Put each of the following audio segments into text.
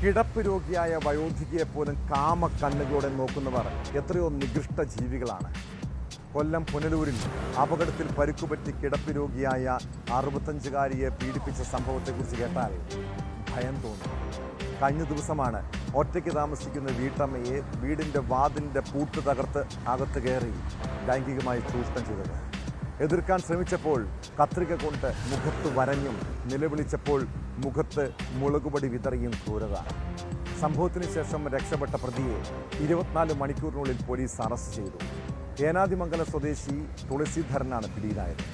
കിടപ്പ് രോഗിയായ വയോധികയെ പോലും കാമക്കണ്ണുകളോടെ നോക്കുന്നവർ എത്രയോ നികൃഷ്ട ജീവികളാണ്. കൊല്ലം പുനലൂരിൽ അപകടത്തിൽ പരുക്കുപറ്റി കിടപ്പ് രോഗിയായ 65-കാരിയെ പീഡിപ്പിച്ച സംഭവത്തെക്കുറിച്ച് കേട്ടാൽ ഭയം തോന്നും. കഴിഞ്ഞ ദിവസമാണ് ഒറ്റയ്ക്ക് താമസിക്കുന്ന വീട്ടമ്മയെ വീടിൻ്റെ വാതിലിൻ്റെ പൂട്ട് തകർത്ത് അകത്ത് കയറി ലൈംഗികമായി ചൂഷണം ചെയ്തത്. എതിർക്കാൻ ശ്രമിച്ചപ്പോൾ കത്രിക കൊണ്ട് മുഖത്ത് വരഞ്ഞും നിലവിളിച്ചപ്പോൾ മുഖത്ത് മുളകുപൊടി വിതറിയും ക്രൂരത. സംഭവത്തിന് ശേഷം രക്ഷപ്പെട്ട പ്രതിയെ 24 മണിക്കൂറിനുള്ളിൽ പോലീസ് അറസ്റ്റ് ചെയ്തു. ഏനാദിമംഗലം സ്വദേശി തുളസീധരനാണ് പിടിയിലായത്.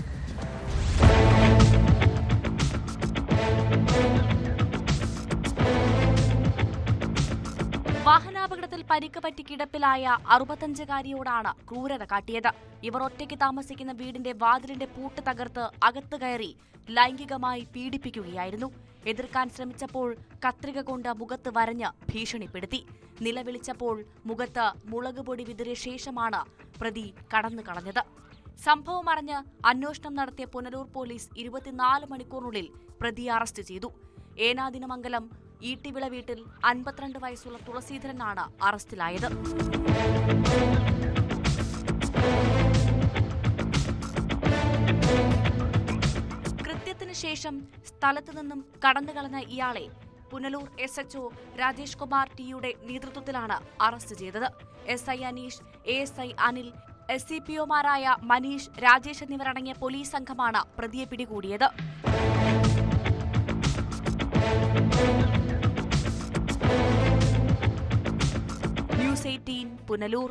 വാഹനാപകടത്തിൽ പരിക്ക് പറ്റി കിടപ്പിലായ 65-കാരിയോടാണ് ക്രൂരത കാട്ടിയത്. ഇവർ ഒറ്റയ്ക്ക് താമസിക്കുന്ന വീടിന്റെ വാതിലിന്റെ പൂട്ട് തകർത്ത് അകത്ത് കയറി ലൈംഗികമായി പീഡിപ്പിക്കുകയായിരുന്നു. എതിർക്കാൻ ശ്രമിച്ചപ്പോൾ കത്രിക കൊണ്ട് മുഖത്ത് വരഞ്ഞ് ഭീഷണിപ്പെടുത്തി. നിലവിളിച്ചപ്പോൾ മുഖത്ത് മുളകുപൊടി വിതറിയ ശേഷമാണ് പ്രതി കടന്നു കളഞ്ഞത്. സംഭവം അറിഞ്ഞ് അന്വേഷണം നടത്തിയ പുനലൂർ പോലീസ് 24 മണിക്കൂറിനുള്ളിൽ പ്രതിയെ അറസ്റ്റ് ചെയ്തു. ഏനാദിനമംഗലം ഈട്ടിവിള വീട്ടിൽ 52 വയസ്സുള്ള തുളസീധരനാണ് അറസ്റ്റിലായത്. കൃത്യത്തിന് ശേഷം സ്ഥലത്തു നിന്നും കടന്നുകളഞ്ഞ ഇയാളെ പുനലൂർ SHO രാജേഷ് കുമാർ ടിയുടെ നേതൃത്വത്തിലാണ് അറസ്റ്റ് ചെയ്തത്. SI അനീഷ്, ASI അനിൽ, SCPOമാരായ മനീഷ്, രാജേഷ് എന്നിവരടങ്ങിയ പോലീസ് സംഘമാണ് പ്രതിയെ പിടികൂടിയത്. News 18 പുനലൂർ.